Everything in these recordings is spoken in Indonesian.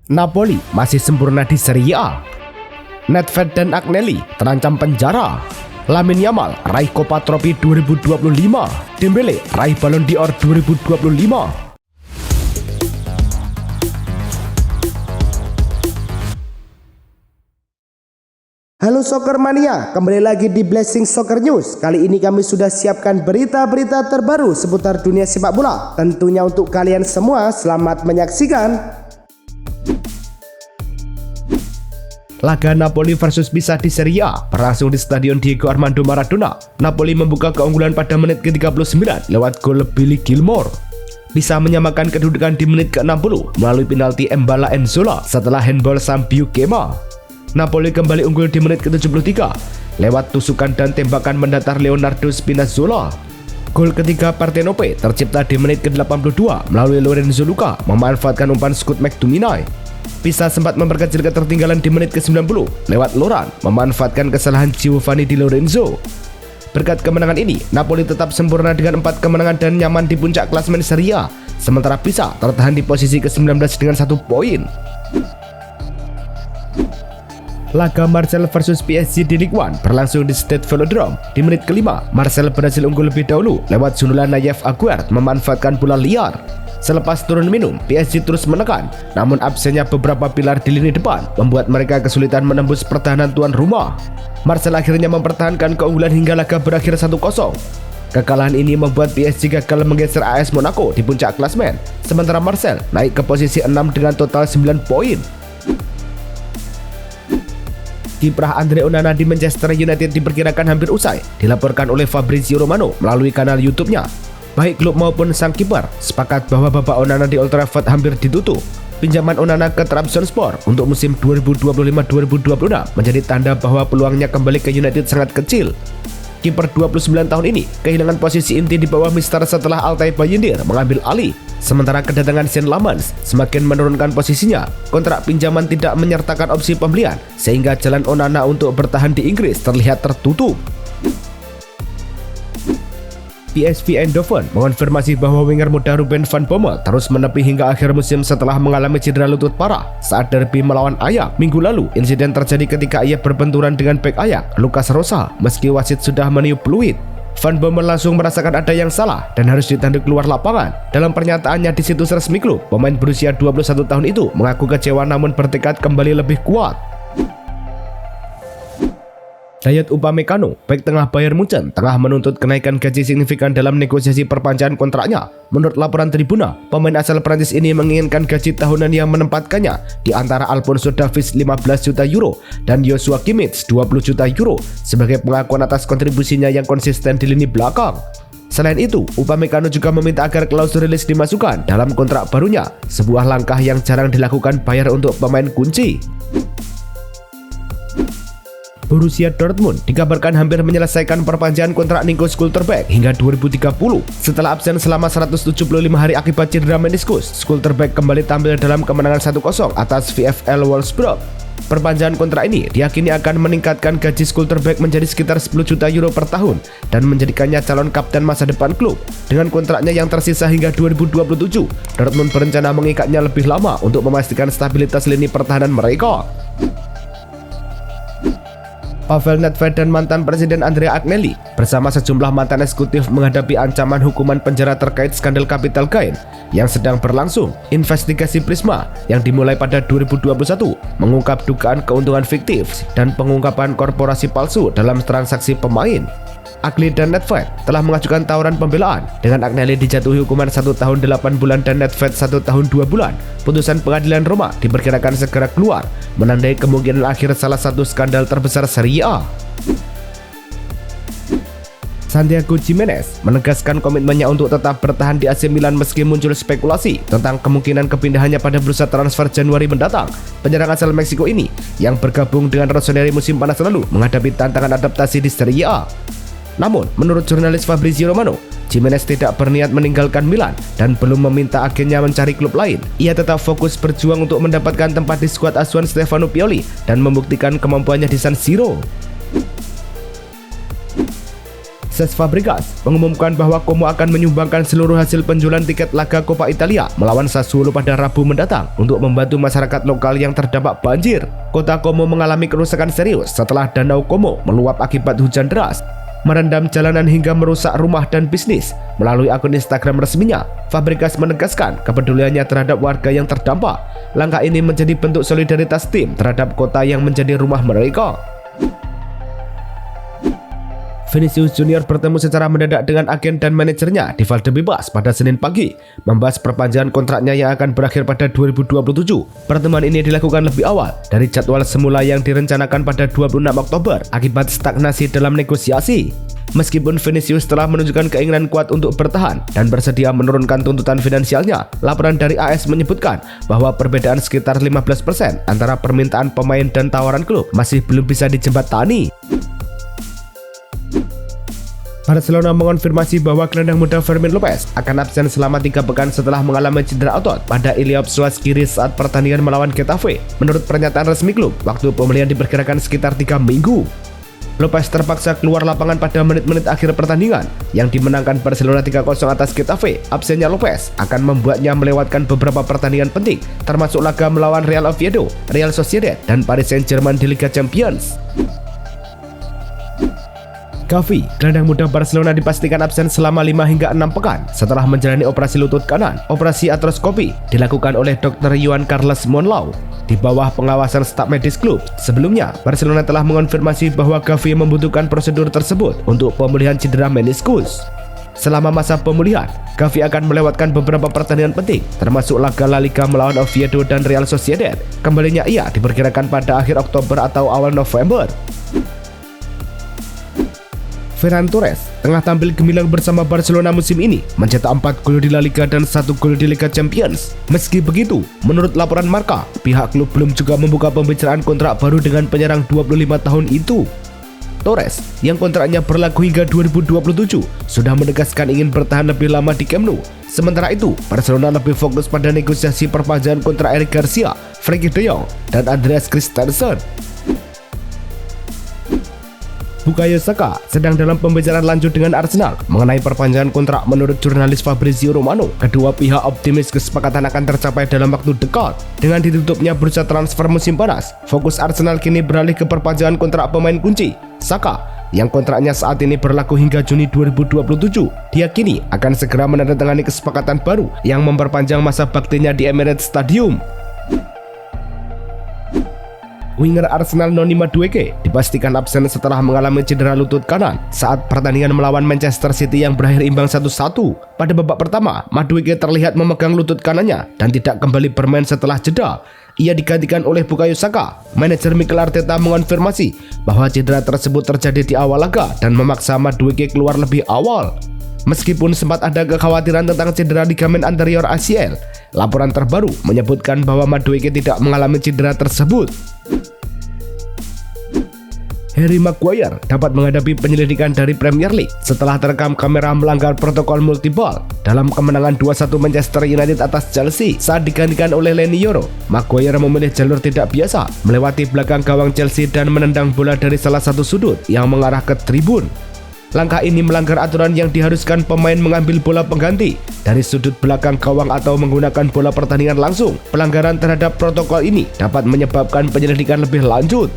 Napoli masih sempurna di Serie A. Nedved dan Agnelli terancam penjara. Lamine Yamal raih Copa Trophy 2025. Dembele raih Ballon d'Or 2025. Halo Soccer Mania, kembali lagi di Blessing Soccer News. Kali ini kami sudah siapkan berita-berita terbaru seputar dunia sepak bola. Tentunya untuk kalian semua, selamat menyaksikan. Laga Napoli versus Pisa di Serie A berlangsung di Stadion Diego Armando Maradona. Napoli membuka keunggulan pada menit ke-39 lewat gol Billy Gilmour. Pisa menyamakan kedudukan di menit ke-60 melalui penalti Mbala Enzola setelah handball Sambiu Kema. Napoli kembali unggul di menit ke-73 lewat tusukan dan tembakan mendatar Leonardo Spinazzola. Gol ketiga Partenope tercipta di menit ke-82 melalui Lorenzo Luca memanfaatkan umpan Scott McTominay. Pisa sempat memperkecil ketertinggalan di menit ke-90 lewat Loran memanfaatkan kesalahan Giovanni Di Lorenzo. Berkat kemenangan ini, Napoli tetap sempurna dengan 4 kemenangan dan nyaman di puncak klasemen Serie A, sementara Pisa tertahan di posisi ke-19 dengan 1 poin. Laga Marseille versus PSG di Ligue 1 berlangsung di Stade Velodrome. Di menit ke-5, Marseille berhasil unggul lebih dahulu lewat sundulan Nayef Aguerd memanfaatkan bola liar. Selepas turun minum, PSG terus menekan, namun absennya beberapa pilar di lini depan membuat mereka kesulitan menembus pertahanan tuan rumah. Marseille akhirnya mempertahankan keunggulan hingga laga berakhir 1-0. Kekalahan ini membuat PSG gagal menggeser AS Monaco di puncak klasemen, sementara Marseille naik ke posisi 6 dengan total 9 poin. Kiprah Andre Onana di Manchester United diperkirakan hampir usai, dilaporkan oleh Fabrizio Romano melalui kanal YouTube-nya. Baik klub maupun sang kiper sepakat bahwa babak Onana di Old Trafford hampir ditutup. Pinjaman Onana ke Trabzonspor untuk musim 2025-2026 menjadi tanda bahwa peluangnya kembali ke United sangat kecil. Kiper 29 tahun ini kehilangan posisi inti di bawah Mister setelah Altay Bayindir mengambil alih. Sementara kedatangan Sean Lamans semakin menurunkan posisinya. Kontrak pinjaman tidak menyertakan opsi pembelian, sehingga jalan Onana untuk bertahan di Inggris terlihat tertutup. PSV Eindhoven mengonfirmasi bahwa winger muda Ruben van Bommel terus menepi hingga akhir musim setelah mengalami cedera lutut parah saat derby melawan Ajax minggu lalu. Insiden terjadi ketika ia berbenturan dengan bek Ajax, Lucas Rosa, meski wasit sudah meniup peluit. Van Bommel langsung merasakan ada yang salah dan harus ditanduk keluar lapangan. Dalam pernyataannya di situs resmi klub, pemain berusia 21 tahun itu mengaku kecewa namun bertekad kembali lebih kuat. Dayot Upamecano, bek tengah Bayern Munchen, tengah menuntut kenaikan gaji signifikan dalam negosiasi perpanjangan kontraknya. Menurut laporan Tribuna, pemain asal Prancis ini menginginkan gaji tahunan yang menempatkannya di antara Alphonso Davies 15 juta euro dan Joshua Kimmich 20 juta euro sebagai pengakuan atas kontribusinya yang konsisten di lini belakang. Selain itu, Upamecano juga meminta agar klausul rilis dimasukkan dalam kontrak barunya, sebuah langkah yang jarang dilakukan Bayern untuk pemain kunci. Borussia Dortmund dikabarkan hampir menyelesaikan perpanjangan kontrak Nico Schlotterbeck hingga 2030. Setelah absen selama 175 hari akibat cedera meniskus, Schlotterbeck kembali tampil dalam kemenangan 1-0 atas VfL Wolfsburg. Perpanjangan kontrak ini diyakini akan meningkatkan gaji Schlotterbeck menjadi sekitar 10 juta euro per tahun dan menjadikannya calon kapten masa depan klub. Dengan kontraknya yang tersisa hingga 2027, Dortmund berencana mengikatnya lebih lama untuk memastikan stabilitas lini pertahanan mereka. Pavel Nedved dan mantan Presiden Andrea Agnelli bersama sejumlah mantan eksekutif menghadapi ancaman hukuman penjara terkait skandal capital gain yang sedang berlangsung. Investigasi Prisma yang dimulai pada 2021 mengungkap dugaan keuntungan fiktif dan pengungkapan korporasi palsu dalam transaksi pemain. Agnelli dan Nedved telah mengajukan tawaran pembelaan dengan Agnelli dijatuhi hukuman 1 tahun 8 bulan dan Nedved 1 tahun 2 bulan. Putusan pengadilan Roma diperkirakan segera keluar, menandai kemungkinan akhir salah satu skandal terbesar Serie A. Santiago Gimenez menegaskan komitmennya untuk tetap bertahan di AC Milan meski muncul spekulasi tentang kemungkinan kepindahannya pada bursa transfer Januari mendatang. Penyerang asal Meksiko ini yang bergabung dengan Rossoneri musim panas lalu menghadapi tantangan adaptasi di Serie A. Namun, menurut jurnalis Fabrizio Romano, Gimenez tidak berniat meninggalkan Milan dan belum meminta agennya mencari klub lain. Ia tetap fokus berjuang untuk mendapatkan tempat di skuad asuhan Stefano Pioli dan membuktikan kemampuannya di San Siro. Cesc Fabregas mengumumkan bahwa Como akan menyumbangkan seluruh hasil penjualan tiket laga Coppa Italia melawan Sassuolo pada Rabu mendatang untuk membantu masyarakat lokal yang terdampak banjir. Kota Como mengalami kerusakan serius setelah Danau Como meluap akibat hujan deras, merendam jalanan hingga merusak rumah dan bisnis. Melalui akun Instagram resminya, Fabregas menegaskan kepeduliannya terhadap warga yang terdampak. Langkah ini menjadi bentuk solidaritas tim terhadap kota yang menjadi rumah mereka. Vinicius Junior bertemu secara mendadak dengan agen dan manajernya di Valdebebas pada Senin pagi, membahas perpanjangan kontraknya yang akan berakhir pada 2027. Pertemuan ini dilakukan lebih awal dari jadwal semula yang direncanakan pada 26 Oktober akibat stagnasi dalam negosiasi. Meskipun Vinicius telah menunjukkan keinginan kuat untuk bertahan dan bersedia menurunkan tuntutan finansialnya, laporan dari AS menyebutkan bahwa perbedaan sekitar 15% antara permintaan pemain dan tawaran klub masih belum bisa dijembatani. Barcelona mengonfirmasi bahwa gelandang muda Fermin Lopez akan absen selama 3 pekan setelah mengalami cedera otot pada iliopsoas kiri saat pertandingan melawan Getafe. Menurut pernyataan resmi klub, waktu pemulihan diperkirakan sekitar 3 minggu. Lopez terpaksa keluar lapangan pada menit-menit akhir pertandingan yang dimenangkan Barcelona 3-0 atas Getafe. Absennya Lopez akan membuatnya melewatkan beberapa pertandingan penting, termasuk laga melawan Real Oviedo, Real Sociedad, dan Paris Saint-Germain di Liga Champions. Gavi, gelandang muda Barcelona dipastikan absen selama 5 hingga 6 pekan setelah menjalani operasi lutut kanan. Operasi artroskopi dilakukan oleh Dr. Joan Carles Monlau di bawah pengawasan staf medis klub. Sebelumnya, Barcelona telah mengonfirmasi bahwa Gavi membutuhkan prosedur tersebut untuk pemulihan cedera meniskus. Selama masa pemulihan, Gavi akan melewatkan beberapa pertandingan penting, termasuk laga La Liga melawan Oviedo dan Real Sociedad. Kembalinya ia diperkirakan pada akhir Oktober atau awal November. Ferran Torres tengah tampil gemilang bersama Barcelona musim ini, mencetak 4 gol di La Liga dan 1 gol di Liga Champions. Meski begitu, menurut laporan Marca, pihak klub belum juga membuka pembicaraan kontrak baru dengan penyerang 25 tahun itu. Torres, yang kontraknya berlaku hingga 2027, sudah menegaskan ingin bertahan lebih lama di Camp Nou. Sementara itu, Barcelona lebih fokus pada negosiasi perpanjangan kontrak Eric Garcia, Frenkie de Jong, dan Andreas Christensen. Bukayo Saka sedang dalam pembicaraan lanjut dengan Arsenal mengenai perpanjangan kontrak. Menurut jurnalis Fabrizio Romano, kedua pihak optimis kesepakatan akan tercapai dalam waktu dekat. Dengan ditutupnya bursa transfer musim panas, fokus Arsenal kini beralih ke perpanjangan kontrak pemain kunci. Saka, yang kontraknya saat ini berlaku hingga Juni 2027, diyakini akan segera menandatangani kesepakatan baru yang memperpanjang masa baktinya di Emirates Stadium. Winger Arsenal Noni Madueke dipastikan absen setelah mengalami cedera lutut kanan saat pertandingan melawan Manchester City yang berakhir imbang 1-1. Pada babak pertama, Madueke terlihat memegang lutut kanannya dan tidak kembali bermain setelah jeda. Ia digantikan oleh Bukayo Saka. Manajer Mikel Arteta mengonfirmasi bahwa cedera tersebut terjadi di awal laga dan memaksa Madueke keluar lebih awal. Meskipun sempat ada kekhawatiran tentang cedera ligamen anterior ACL, laporan terbaru menyebutkan bahwa Madueke tidak mengalami cedera tersebut. Harry Maguire dapat menghadapi penyelidikan dari Premier League setelah terekam kamera melanggar protokol multiball dalam kemenangan 2-1 Manchester United atas Chelsea saat digantikan oleh Leny Yoro. Maguire memilih jalur tidak biasa, melewati belakang gawang Chelsea dan menendang bola dari salah satu sudut yang mengarah ke tribun. Langkah ini melanggar aturan yang diharuskan pemain mengambil bola pengganti dari sudut belakang gawang atau menggunakan bola pertandingan langsung. Pelanggaran terhadap protokol ini dapat menyebabkan penyelidikan lebih lanjut.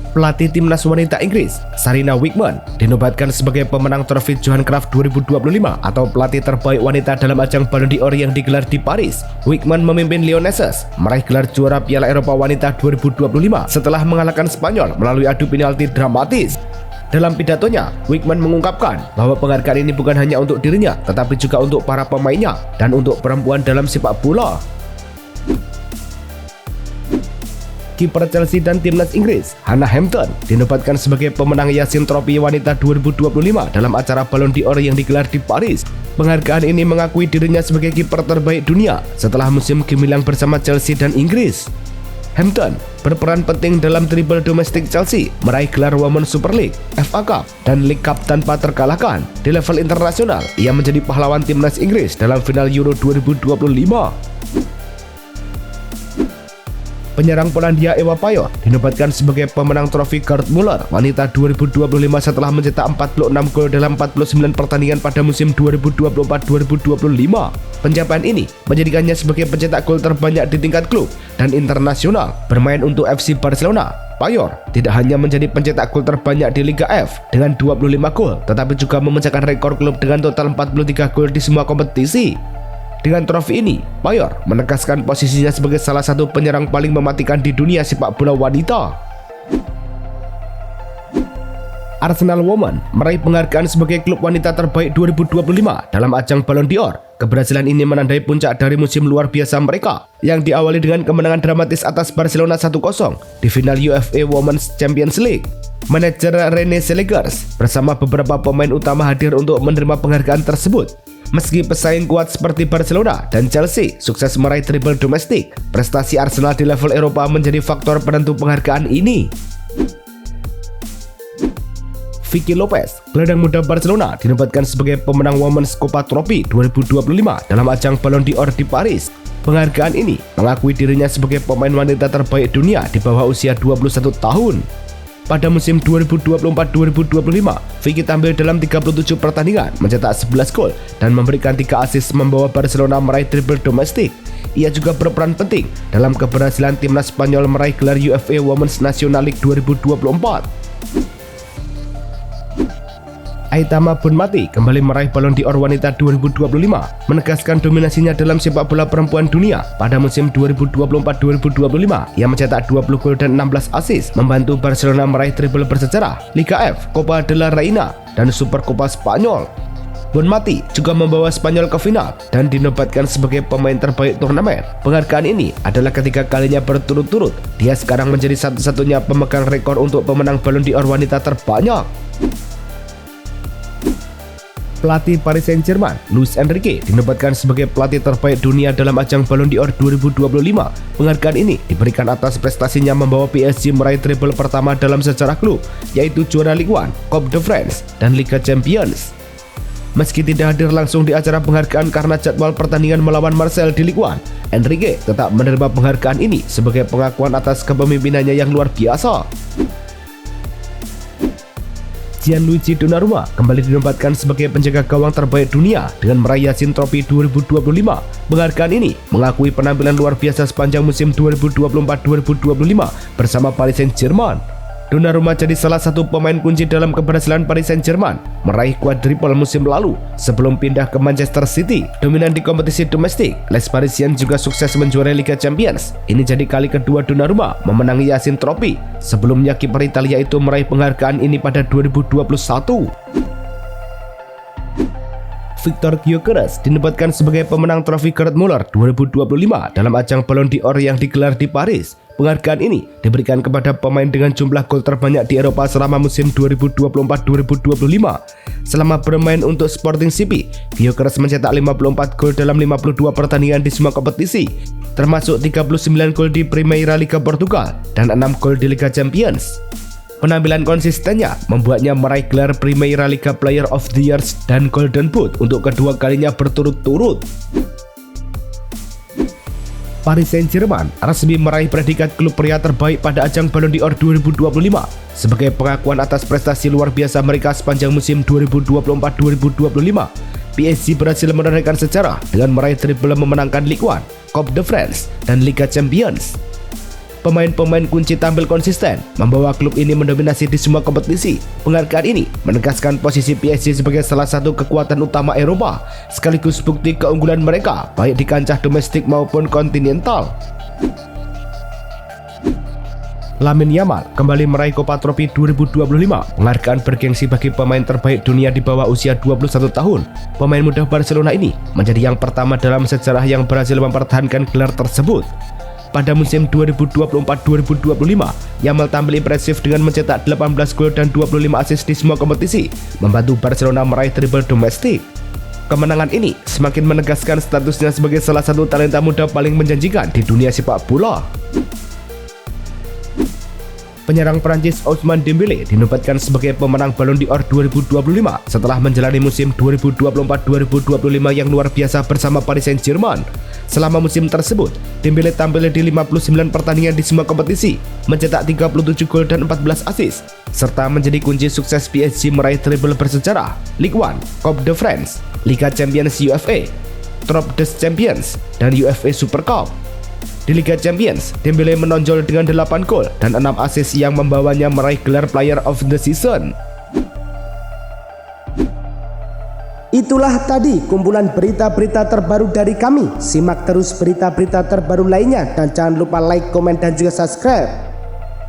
Pelatih timnas wanita Inggris, Sarina Wiegman, dinobatkan sebagai pemenang trofi Johan Cruyff 2025 atau pelatih terbaik wanita dalam ajang Ballon d'Or yang digelar di Paris. Wiegman memimpin Lionesses meraih gelar juara Piala Eropa Wanita 2025 setelah mengalahkan Spanyol melalui adu penalti dramatis. Dalam pidatonya, Wiegman mengungkapkan bahwa penghargaan ini bukan hanya untuk dirinya, tetapi juga untuk para pemainnya dan untuk perempuan dalam sepak bola. Kiper Chelsea dan timnas Inggris, Hannah Hampton, dinobatkan sebagai pemenang Yasin Trophy Wanita 2025 dalam acara Ballon d'Or yang digelar di Paris. Penghargaan ini mengakui dirinya sebagai kiper terbaik dunia setelah musim gemilang bersama Chelsea dan Inggris. Hampton berperan penting dalam triple domestik Chelsea, meraih gelar Women's Super League, FA Cup, dan League Cup tanpa terkalahkan. Di level internasional, ia menjadi pahlawan timnas Inggris dalam final Euro 2025. Penyerang Polandia Ewa Pajor dinobatkan sebagai pemenang trofi Gerd Muller wanita 2025 setelah mencetak 46 gol dalam 49 pertandingan pada musim 2024-2025. Pencapaian ini menjadikannya sebagai pencetak gol terbanyak di tingkat klub dan internasional bermain untuk FC Barcelona. Pajor tidak hanya menjadi pencetak gol terbanyak di Liga F dengan 25 gol, tetapi juga memecahkan rekor klub dengan total 43 gol di semua kompetisi. Dengan trofi ini, Pajor menegaskan posisinya sebagai salah satu penyerang paling mematikan di dunia sepak bola wanita. Arsenal Women meraih penghargaan sebagai klub wanita terbaik 2025 dalam ajang Ballon d'Or. Keberhasilan ini menandai puncak dari musim luar biasa mereka yang diawali dengan kemenangan dramatis atas Barcelona 1-0 di final UEFA Women's Champions League. Manajer Rene Selegers bersama beberapa pemain utama hadir untuk menerima penghargaan tersebut. Meski pesaing kuat seperti Barcelona dan Chelsea sukses meraih treble domestik, prestasi Arsenal di level Eropa menjadi faktor penentu penghargaan ini. Vicky Lopez, gelandang muda Barcelona, dinobatkan sebagai pemenang Women's Copa Trophy 2025 dalam ajang Ballon d'Or di Paris. Penghargaan ini mengakui dirinya sebagai pemain wanita terbaik dunia di bawah usia 21 tahun. Pada musim 2024-2025, Vicky tampil dalam 37 pertandingan, mencetak 11 gol dan memberikan 3 assist membawa Barcelona meraih treble domestik. Ia juga berperan penting dalam keberhasilan timnas Spanyol meraih gelar UEFA Women's National League 2024. Aitana Bonmati kembali meraih Ballon d'Or wanita 2025, menegaskan dominasinya dalam sepak bola perempuan dunia. Pada musim 2024-2025, ia mencetak 20 gol dan 16 assist, membantu Barcelona meraih treble bersejarah, Liga F, Copa de la Reina, dan Supercopa Spanyol. Bonmati juga membawa Spanyol ke final dan dinobatkan sebagai pemain terbaik turnamen. Penghargaan ini adalah ketiga kalinya berturut-turut. Dia sekarang menjadi satu-satunya pemegang rekor untuk pemenang Ballon d'Or wanita terbanyak. Pelatih Paris Saint-Germain, Luis Enrique, dinobatkan sebagai pelatih terbaik dunia dalam ajang Ballon d'Or 2025. Penghargaan ini diberikan atas prestasinya membawa PSG meraih treble pertama dalam sejarah klub, yaitu juara Ligue 1, Coupe de France, dan Liga Champions. Meski tidak hadir langsung di acara penghargaan karena jadwal pertandingan melawan Marseille di Ligue 1, Enrique tetap menerima penghargaan ini sebagai pengakuan atas kepemimpinannya yang luar biasa. Gianluigi Donnarumma kembali dinobatkan sebagai penjaga gawang terbaik dunia dengan meraih Yasin Trophy 2025. Penghargaan ini mengakui penampilan luar biasa sepanjang musim 2024-2025 bersama Paris Saint-Germain. Donnarumma jadi salah satu pemain kunci dalam keberhasilan Paris Saint-Germain meraih quadruple musim lalu sebelum pindah ke Manchester City. Dominan di kompetisi domestik, Les Parisiens juga sukses menjuarai Liga Champions. Ini jadi kali kedua Donnarumma memenangi Yasin Trophy. Sebelumnya kiper Italia itu meraih penghargaan ini pada 2021. Victor Gyökeres dinobatkan sebagai pemenang trofi Gerd Muller 2025 dalam ajang Ballon d'Or yang digelar di Paris. Penghargaan ini diberikan kepada pemain dengan jumlah gol terbanyak di Eropa selama musim 2024-2025. Selama bermain untuk Sporting CP, Gyökeres mencetak 54 gol dalam 52 pertandingan di semua kompetisi, termasuk 39 gol di Primeira Liga Portugal dan 6 gol di Liga Champions. Penampilan konsistennya membuatnya meraih gelar Primeira Liga Player of the Year dan Golden Boot untuk kedua kalinya berturut-turut. Paris Saint-Germain resmi meraih predikat klub pria terbaik pada ajang Ballon d'Or 2025 sebagai pengakuan atas prestasi luar biasa mereka sepanjang musim 2024-2025. PSG berhasil menorehkan sejarah dengan meraih treble memenangkan Ligue 1, Coupe de France, dan Liga Champions. Pemain-pemain kunci tampil konsisten, membawa klub ini mendominasi di semua kompetisi. Penghargaan ini menegaskan posisi PSG sebagai salah satu kekuatan utama Eropa, sekaligus bukti keunggulan mereka baik di kancah domestik maupun kontinental. Lamine Yamal kembali meraih Copa Trophy 2025, penghargaan bergengsi bagi pemain terbaik dunia di bawah usia 21 tahun. Pemain muda Barcelona ini menjadi yang pertama dalam sejarah yang berhasil mempertahankan gelar tersebut. Pada musim 2024-2025, Yamal tampil impresif dengan mencetak 18 gol dan 25 assist di semua kompetisi, membantu Barcelona meraih treble domestik. Kemenangan ini semakin menegaskan statusnya sebagai salah satu talenta muda paling menjanjikan di dunia sepak bola. Penyerang Prancis Ousmane Dembélé dinobatkan sebagai pemenang Ballon d'Or 2025 setelah menjalani musim 2024-2025 yang luar biasa bersama Paris Saint-Germain. Selama musim tersebut, Dembélé tampil di 59 pertandingan di semua kompetisi, mencetak 37 gol dan 14 assist, serta menjadi kunci sukses PSG meraih treble bersejarah, Ligue 1, Coupe de France, Liga Champions UEFA, Trophée des Champions, dan UEFA Super Cup. Di Liga Champions, Dembélé menonjol dengan 8 gol dan 6 assist yang membawanya meraih gelar Player of the Season. Itulah tadi kumpulan berita-berita terbaru dari kami. Simak terus berita-berita terbaru lainnya dan jangan lupa like, komen, dan juga subscribe.